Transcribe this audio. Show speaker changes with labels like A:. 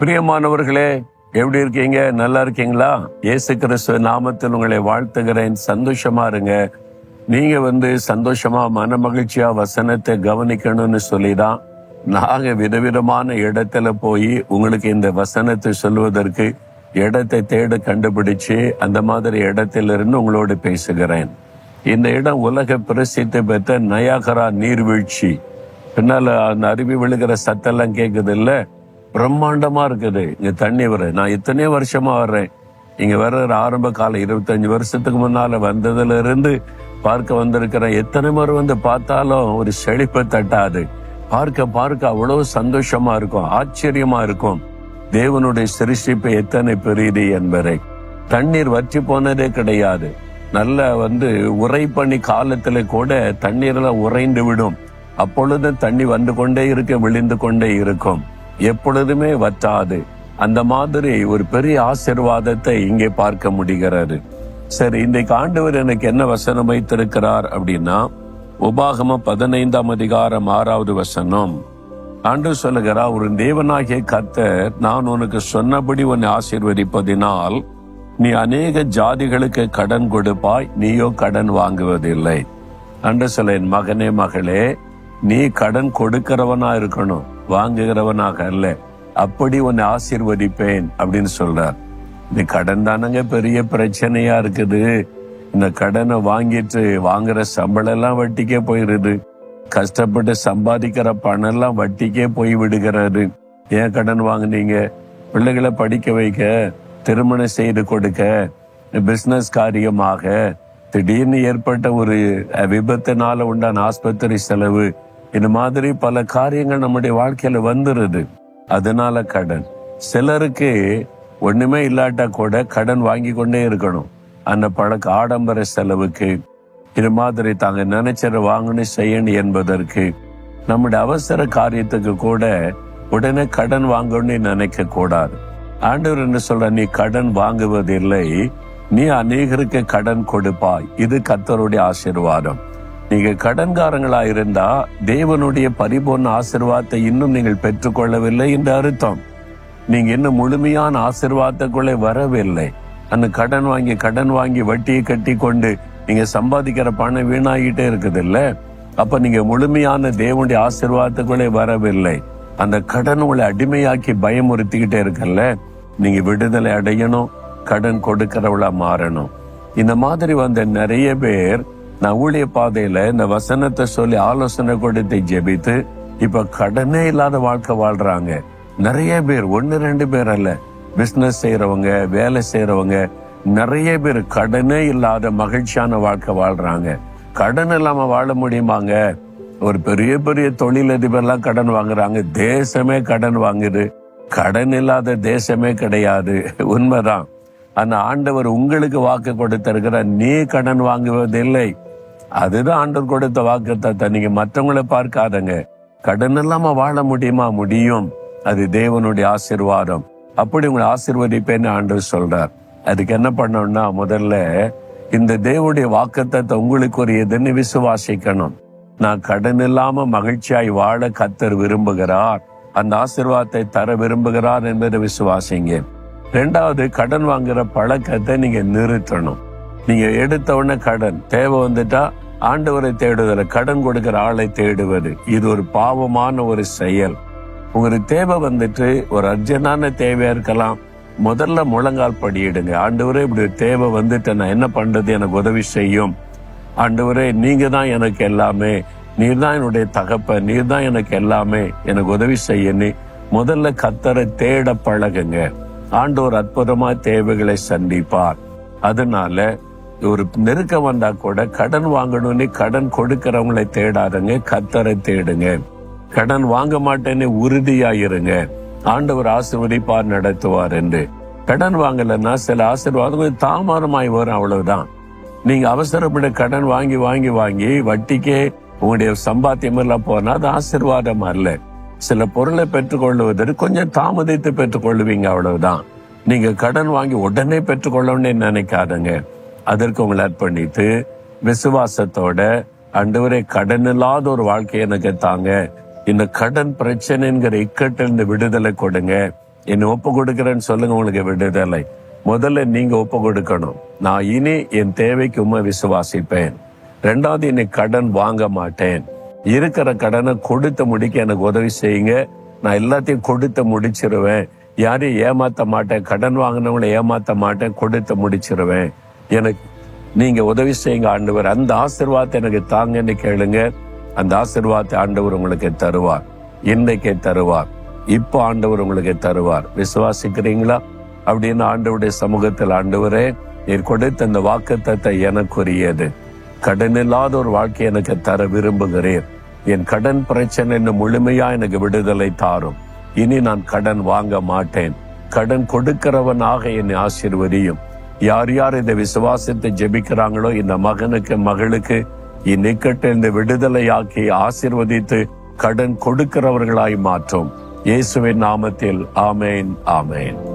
A: பிரியமானவர்களே, எப்படி இருக்கீங்க? நல்லா இருக்கீங்களா? இயேசு கிறிஸ்துவ நாமத்தில் உங்களை வாழ்த்துகிறேன். சந்தோஷமா இருங்க. நீங்க சந்தோஷமா மன மகிழ்ச்சியா வசனத்தை கவனிக்கணும்னு சொல்லிதான் நாங்க விதவிதமான இடத்துல போய் உங்களுக்கு இந்த வசனத்தை சொல்வதற்கு இடத்தை தேட கண்டுபிடிச்சு அந்த மாதிரி இடத்திலிருந்து உங்களோடு பேசுகிறேன். இந்த இடம் உலக பிரசித்தி பெற்ற நயாகரா நீர்வீழ்ச்சி. பின்னால அந்த அருவி விழுகிற சத்தெல்லாம் கேக்குது இல்ல, பிரம்மாண்டமா இருக்குது. இங்க தண்ணி நான் இத்தனை வருஷமா வர்றேன். இங்க வர்ற ஆரம்ப காலம் 25 வருஷத்துக்கு முன்னால வந்ததுல இருந்து பார்க்க வந்திருக்கிறேன். எத்தனை முறை பார்த்தாலும் ஒரு செழிப்பை தட்டாது. பார்க்க பார்க்க அவ்வளவு சந்தோஷமா இருக்கும், ஆச்சரியமா இருக்கும். தேவனுடைய சிருஷ்டிப்பு எத்தனை பெரியது என்பதை. தண்ணீர் வற்றி போனதே கிடையாது. நல்ல உறை பண்ணி காலத்துல கூட தண்ணீரெல்லாம் உறைந்து விடும். அப்பொழுது தண்ணி வந்து கொண்டே இருக்க, விழிந்து கொண்டே இருக்கும், எப்பொழுதுமே வற்றாது. அந்த மாதிரி ஒரு பெரிய ஆசீர்வாதத்தை இங்கே பார்க்க முடிகிறது. சரி, இன்றைக்கு ஆண்டவர் எனக்கு என்ன வசனம் வைத்திருக்கிறார் அப்படின்னா, உபாகமம் 15ஆம் அதிகாரம் 6வது வசனம். ஆண்டவர் சொல்லுகிறார், ஒரு தேவனாகிய கர்த்தர் நான் உனக்கு சொன்னபடி உன்னை ஆசீர்வதிப்பதினால் நீ அநேக ஜாதிகளுக்கு கடன் கொடுப்பாய், நீயோ கடன் வாங்குவதில்லை. ஆண்டவர் சொல்ல, என் மகனே மகளே, நீ கடன் கொடுக்கிறவனா இருக்கணும், வாங்குகிறவனாக அல்ல. அப்படி உன்னை ஆசீர்வதிப்பேன் அப்படின்னு சொல்றார். இந்த கடன் தானங்க பெரிய பிரச்சனையா இருக்குது. இந்த கடனை வாங்கிட்டு வாங்குற சம்பளம் எல்லாம் வட்டிக்கே போயிருது. கஷ்டப்பட்டு சம்பாதிக்கிற பணம் எல்லாம் வட்டிக்கே போய் விடுகிறாரு. ஏன் கடன் வாங்குனீங்க? பிள்ளைகளை படிக்க வைக்க, திருமணம் செய்து கொடுக்க, பிசினஸ் காரியமாக, திடீர்னு ஏற்பட்ட ஒரு விபத்தினால உண்டான ஆஸ்பத்திரி செலவு, இந்த மாதிரி பல காரியங்கள் நம்முடைய வாழ்க்கையில வந்துருது. அதனால கடன். சிலருக்கு ஒண்ணுமே இல்லாட்டா கூட கடன் வாங்கி கொண்டே இருக்கணும். அந்த பழக்க ஆடம்பர செலவுக்கு, இது மாதிரி தாங்க நினைச்சத வாங்கணும் செய்யணும் என்பதற்கு, நம்முடைய அவசர காரியத்துக்கு கூட உடனே கடன் வாங்கணும்னு நினைக்க கூடாது. ஆண்டவர் என்ன சொல்ற, நீ கடன் வாங்குவதில்லை, நீ அநேகருக்கு கடன் கொடுப்பாய். இது கர்த்தருடைய ஆசீர்வாதம். நீங்க கடன்காரங்களா இருந்தா தேவனுடைய பரிபூர்ண ஆசீர்வாதத்தை இன்னும் நீங்கள் பெற்றுக்கொள்ளவில்லை என்று அர்த்தம். நீங்க இன்னும் முழுமையான ஆசீர்வாதத்துக்குள்ளே வரவில்லை. அந்த கடன் வாங்கி வட்டியை கட்டி கொண்டு நீங்க சம்பாதிக்கிற பணம் வீணாகிட்டே இருக்குது இல்ல. அப்ப நீங்க முழுமையான தேவனுடைய ஆசீர்வாதத்துக்குள்ளே வரவில்லை. அந்த கடன் உங்களை அடிமையாக்கி பயமுறுத்திக்கிட்டே இருக்கல்ல. நீங்க விடுதலை அடையணும், கடன் கொடுக்கிறவளா மாறணும். இந்த மாதிரி நிறைய பேர் நான் ஊழிய பாதையில இந்த வசனத்தை சொல்லி ஆலோசனை கொடுத்து ஜெபித்து இப்ப கடனே இல்லாத வாழ்க்கை வாழ்றாங்க. நிறைய பேர், 1-2 பேர் அல்ல, பிசினஸ் செய்யறவங்க, வேலை செய்யறவங்க, நிறைய பேர் கடனே இல்லாத மகிழ்ச்சியான வாழ்க்கை வாழ்றாங்க. கடன் இல்லாம வாழ முடியுமாங்க? ஒரு பெரிய பெரிய தொழிலதிபர்லாம் கடன் வாங்குறாங்க. தேசமே கடன் வாங்குது. கடன் இல்லாத தேசமே கிடையாது. உண்மைதான். அந்த ஆண்டவர் உங்களுக்கு வாக்கு கொடுத்திருக்கிற, நீ கடன் வாங்குவதில்லை. அதுதான் ஆண்டவர் கொடுத்த வாக்குத்தத்தம். நீங்க மற்றவங்களை பார்க்காதங்க. கடன் இல்லாம வாழ முடியுமா? முடியும். அது தேவனுடைய ஆசீர்வாதம். அப்படி உங்களை ஆசீர்வதிப்பேன்னு ஆண்டவர் சொல்றார். அதுக்கு என்ன பண்ணணும்னா, முதல்ல இந்த தேவனுடைய வாக்குத்தத்தம் உங்களுக்கு ஒரு எதுன்னு விசுவாசிக்கணும். நான் கடன் இல்லாம மகிழ்ச்சியாய் வாழ கர்த்தர் விரும்புகிறார், அந்த ஆசீர்வாதத்தை தர விரும்புகிறார் என்பதை விசுவாசிங்க. 2வது, கடன் வாங்குற பழக்கத்தை நீங்க நிறுத்தணும். நீங்க எடுத்த உடனே கடன் தேவை வந்துட்டா ஆண்டவரை தேடுதல, கடன் கொடுக்கிற ஆளை தேடுவது, இது ஒரு பாவமான ஒரு செயல். உங்களுக்கு தேவை ஒரு அர்ஜென்டான தேவையா இருக்கலாம். முதல்ல முழங்கால் படியிடுங்க. ஆண்டவரே, இப்படி தேவை நான் என்ன பண்றது? எனக்கு உதவி செய்யும். ஆண்டவரே, நீங்க தான் எனக்கு எல்லாமே, நீர் தான் என்னுடைய தகப்பன், நீர் தான் எனக்கு எல்லாமே, எனக்கு உதவி செய்யன்னு முதல்ல கர்த்தரை தேட பழகுங்க. ஆண்டவர் அற்புதமா தேவைகளை சந்திப்பார். அதனால ஒரு நெருக்கம் வந்தா கூட கடன் வாங்கணும்னு கடன் கொடுக்கிறவங்களை தேடாதங்க, கர்த்தரை தேடுங்க. கடன் வாங்க மாட்டேன்னு உறுதியாயிருங்க. ஆண்டவர் ஆசீர்வதிப்பார், நடத்துவார் என்று. கடன் வாங்கலன்னா சில ஆசீர்வாதம் தாமதமாய் வரும், அவ்வளவுதான். நீங்க அவசரப்பட கடன் வாங்கி வாங்கி வாங்கி வட்டிக்கே உங்களுடைய சம்பாத்தியம் எல்லாம் போனா அது ஆசீர்வாதம் அல்ல. சில பொருளை பெற்றுக்கொள்வதற்கு கொஞ்சம் தாமதித்து பெற்றுக்கொள்வீங்க, அவ்வளவுதான். நீங்க கடன் வாங்கி உடனே பெற்றுக்கொள்ளணும்னு நினைக்காதங்க. அதற்கு உங்களை அர்ப்பணித்து விசுவாசத்தோட, ஆண்டவரே, கடன் இல்லாத ஒரு வாழ்க்கையை எனக்கு தாங்க, இந்த கடன் பிரச்சனைங்கிற இக்கட்டிலிருந்து விடுதலை கொடுங்க, என்னை ஒப்பு கொடுக்கிறேன்னு சொல்லுங்க, உங்களுக்கு விடுதலை. முதல்ல நீங்க ஒப்பு கொடுக்கணும். நான் இனி என் தேவைக்கு உண்மை விசுவாசிப்பேன். ரெண்டாவது, இன்னைக்கு கடன் வாங்க மாட்டேன். இருக்கிற கடனை கொடுத்து முடிக்க எனக்கு உதவி செய்யுங்க. நான் எல்லாத்தையும் கொடுத்து முடிச்சிருவேன். யாரையும் ஏமாத்த மாட்டேன். கடன் வாங்கினவங்களை ஏமாத்த மாட்டேன். கொடுத்து முடிச்சிருவேன். எனக்கு நீங்க உதவி செய்யுங்க ஆண்டவர். அந்த ஆசீர்வாதத்தை எனக்கு தாங்கன்னு கேளுங்க. அந்த ஆசீர்வாதத்தை ஆண்டவர் உங்களுக்கு தருவார். இன்னைக்கே தருவார். இப்போ ஆண்டவர் உங்களுக்கு தருவார். விசுவாசிக்கிறீங்களா? அப்படின்னு ஆண்டவருடைய சமூகத்தில், ஆண்டவரே, நீர் கொடுத்த அந்த வாக்குத்தத்தத்தை எனக்குரியது. கடன் இல்லாத ஒரு வாழ்க்கை எனக்கு தர விரும்புகிறேன். என் கடன் பிரச்சனை முழுமையா எனக்கு விடுதலை தாரும். இனி நான் கடன் வாங்க மாட்டேன். கடன் கொடுக்கிறவனாக என்னை ஆசீர்வதியும். யார் யார் இந்த விசுவாசத்தை ஜெபிக்கிறாங்களோ, இந்த மகனுக்கு மகளுக்கு இந்நிக்கட்டு இந்த விடுதலையாக்கி ஆசீர்வதித்து கடன் கொடுக்கிறவர்களாய் மாற்றும். இயேசுவின் நாமத்தில் ஆமேன், ஆமேன்.